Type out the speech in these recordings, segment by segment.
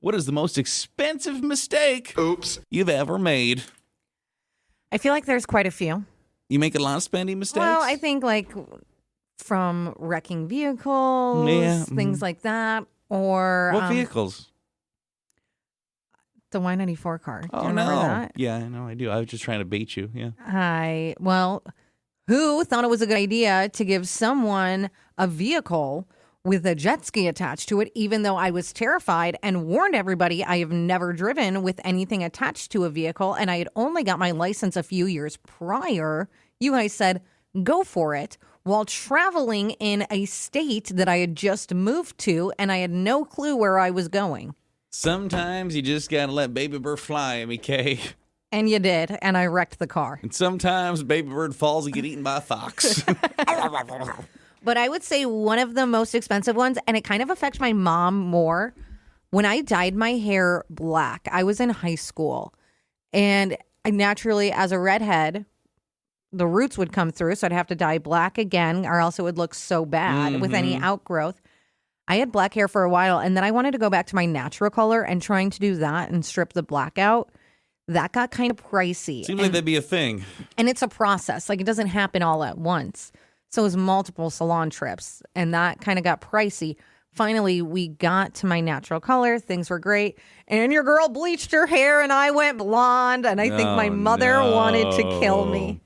What is the most expensive mistake Oops. you've ever made? I feel like there's quite a few. You make a lot of spending mistakes? Well, I think like from wrecking vehicles, Yeah, things like that, or What vehicles? the Y94 car. Do Oh, you remember no. that? Yeah, I know I do. I was just trying to bait you. Yeah. Who thought it was a good idea to give someone a vehicle with a jet ski attached to it, even though I was terrified and warned everybody I have never driven with anything attached to a vehicle, and I had only got my license a few years prior. You guys said, go for it, while traveling in a state that I had just moved to, and I had no clue where I was going. Sometimes you just got to let Baby Bird fly, MEK. And you did, and I wrecked the car. And sometimes Baby Bird falls and get eaten by a fox. But I would say one of the most expensive ones, and it kind of affects my mom more. When I dyed my hair black, I was in high school. And I naturally, as a redhead, the roots would come through. So I'd have to dye black again, or else it would look so bad with any outgrowth. I had black hair for a while, and then I wanted to go back to my natural color, and trying to do that and strip the black out, that got kind of pricey. Seems like that'd be a thing. And it's a process. Like, it doesn't happen all at once. So it was multiple salon trips, and that kind of got pricey. Finally, we got to my natural color. Things were great. And your girl bleached her hair, and I went blonde. And I think my mother wanted to kill me.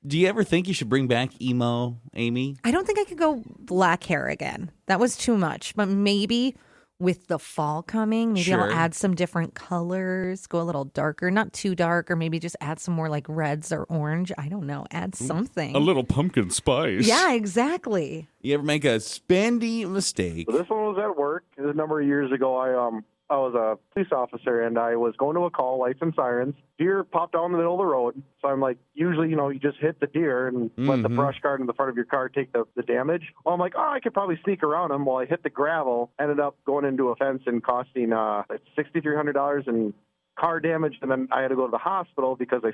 Do you ever think you should bring back emo, Amy? I don't think I could go black hair again. That was too much. But maybe with the fall coming, maybe I'll add some different colors, go a little darker, not too dark, or maybe just add some more like reds or orange. I don't know. Add something. A little pumpkin spice. Yeah, exactly. You ever make a spendy mistake? So this one was at work. A number of years ago, I was a police officer, and I was going to a call, lights and sirens. Deer popped out in the middle of the road. So I'm like, usually, you just hit the deer and let the brush guard in the front of your car take the damage. Well, I'm like, I could probably sneak around him. Well, I hit the gravel, ended up going into a fence and costing $6,300 in car damage. And then I had to go to the hospital because I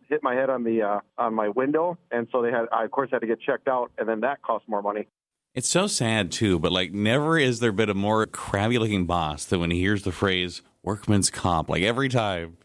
hit my head on my window. And so I, of course, had to get checked out, and then that cost more money. It's so sad, too, but never is there been a more crabby-looking boss than when he hears the phrase workman's comp, every time.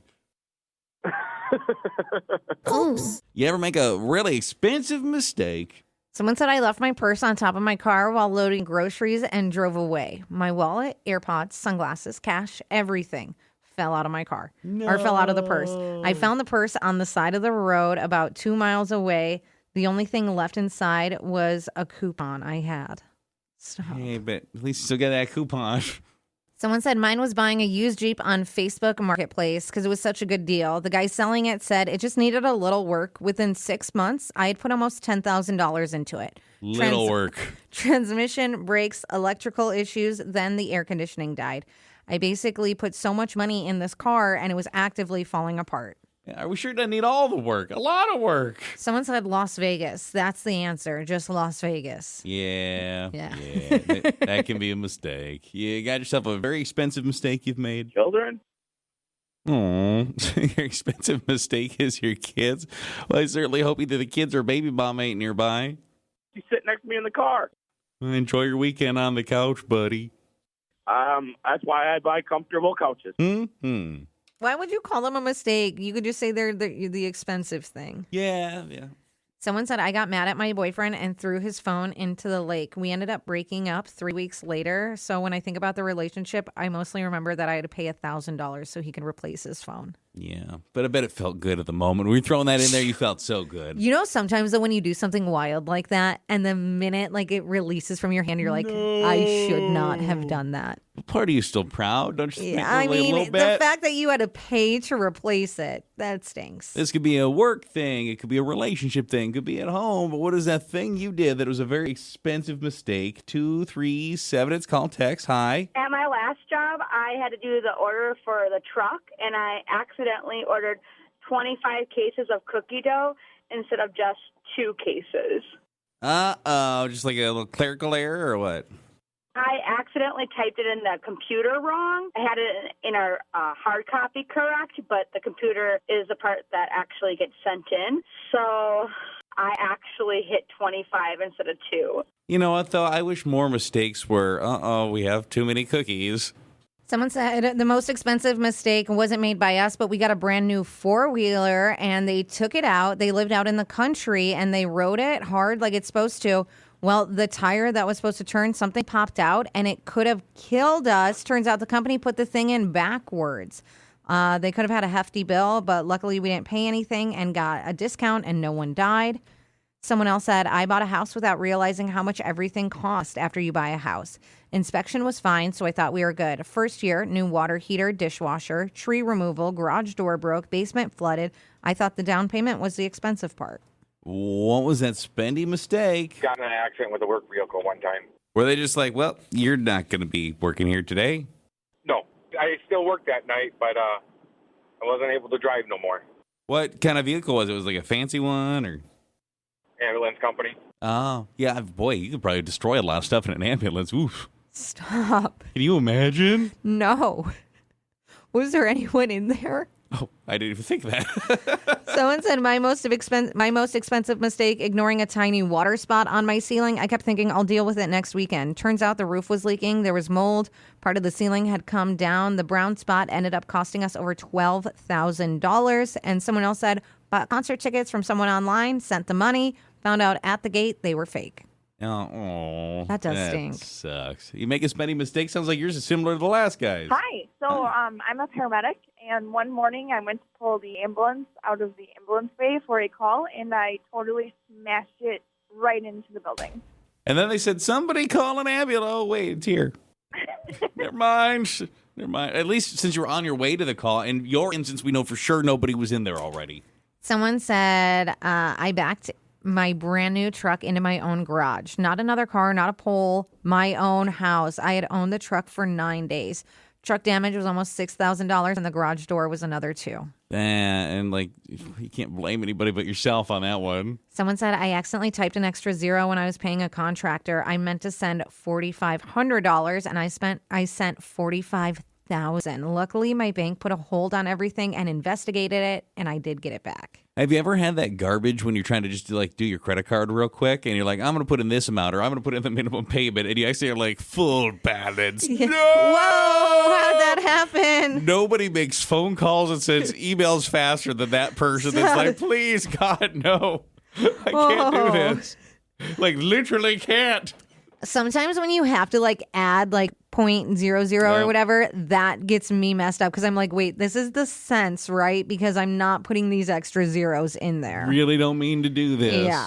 Oops. You ever make a really expensive mistake? Someone said I left my purse on top of my car while loading groceries and drove away. My wallet, AirPods, sunglasses, cash, everything fell out of my car or fell out of the purse. I found the purse on the side of the road about 2 miles away. The only thing left inside was a coupon I had. Stop. Hey, but at least you still get that coupon. Someone said mine was buying a used Jeep on Facebook Marketplace because it was such a good deal. The guy selling it said it just needed a little work. Within 6 months, I had put almost $10,000 into it. Little work. Transmission, brakes, electrical issues, then the air conditioning died. I basically put so much money in this car, and it was actively falling apart. Are we sure it doesn't need all the work? A lot of work. Someone said Las Vegas. That's the answer. Just Las Vegas. Yeah. Yeah. That can be a mistake. You got yourself a very expensive mistake you've made. Children? Oh, your expensive mistake is your kids. Well, I certainly hope either the kids or baby mom ain't nearby. She's sitting next to me in the car. Enjoy your weekend on the couch, buddy. That's why I buy comfortable couches. Hmm. Why would you call them a mistake? You could just say they're the expensive thing. Yeah. Someone said I got mad at my boyfriend and threw his phone into the lake. We ended up breaking up 3 weeks later. So when I think about the relationship, I mostly remember that I had to pay $1,000 so he could replace his phone. Yeah. But I bet it felt good at the moment. When you were throwing that in there, you felt so good. Sometimes though, when you do something wild like that, and the minute it releases from your hand, you're like, I should not have done that. Part of you still proud, don't you? Yeah, I mean, a little bit? The fact that you had to pay to replace it, that stinks. This could be a work thing. It could be a relationship thing. It could be at home. But what is that thing you did that was a very expensive mistake? 237. It's called text. Hi. At my last job, I had to do the order for the truck, and I accidentally ordered 25 cases of cookie dough instead of just 2 cases. Uh-oh. Just like a little clerical error or what? I accidentally typed it in the computer wrong. I had it in our hard copy correct, but the computer is the part that actually gets sent in. So I actually hit 25 instead of 2. You know what, though? I wish more mistakes were, we have too many cookies. Someone said the most expensive mistake wasn't made by us, but we got a brand new 4-wheeler and they took it out. They lived out in the country and they rode it hard like it's supposed to. Well, the tire that was supposed to turn, something popped out and it could have killed us. Turns out the company put the thing in backwards. They could have had a hefty bill, but luckily we didn't pay anything and got a discount and no one died. Someone else said, I bought a house without realizing how much everything cost after you buy a house. Inspection was fine, so I thought we were good. First year, new water heater, dishwasher, tree removal, garage door broke, basement flooded. I thought the down payment was the expensive part. What was that spendy mistake? Got in an accident with a work vehicle one time. Were they just like, well, you're not going to be working here today? No, I still worked that night, but I wasn't able to drive no more. What kind of vehicle was it? Was it like a fancy one or? Ambulance company. Oh, yeah. Boy, you could probably destroy a lot of stuff in an ambulance. Oof. Stop. Can you imagine? No. Was there anyone in there? Oh, I didn't even think of that. Someone said my most expensive mistake, ignoring a tiny water spot on my ceiling. I kept thinking I'll deal with it next weekend. Turns out the roof was leaking. There was mold. Part of the ceiling had come down. The brown spot ended up costing us over $12,000. And someone else said, bought concert tickets from someone online, sent the money, found out at the gate they were fake. Oh, That does stink. Sucks. You make a spending mistake. Sounds like yours is similar to the last guy's. Hi. So I'm a paramedic, and one morning I went to pull the ambulance out of the ambulance bay for a call, and I totally smashed it right into the building. And then they said, somebody call an ambulance. Oh, wait, it's here. Never mind. Never mind. At least since you were on your way to the call, in your instance, we know for sure nobody was in there already. Someone said I backed my brand new truck into my own garage. Not another car, not a pole, my own house. I had owned the truck for 9 days. Truck damage was almost $6,000 and the garage door was another $2,000. And like, you can't blame anybody but yourself on that one. Someone said I accidentally typed an extra zero when I was paying a contractor. I meant to send $4,500 and I sent $45,000. Luckily, my bank put a hold on everything and investigated it, and I did get it back. Have you ever had that garbage when you're trying to just do your credit card real quick and you're like, I'm going to put in this amount or I'm going to put in the minimum payment and you actually are like, full balance. Yeah. No! Whoa, how'd that happen? Nobody makes phone calls and sends emails faster than that person that's like, please, God, no. I can't do this. Like, literally can't. Sometimes when you have to add .00 or whatever, that gets me messed up because I'm like, wait, this is the cents, right? Because I'm not putting these extra zeros in there. Really don't mean to do this. Yeah.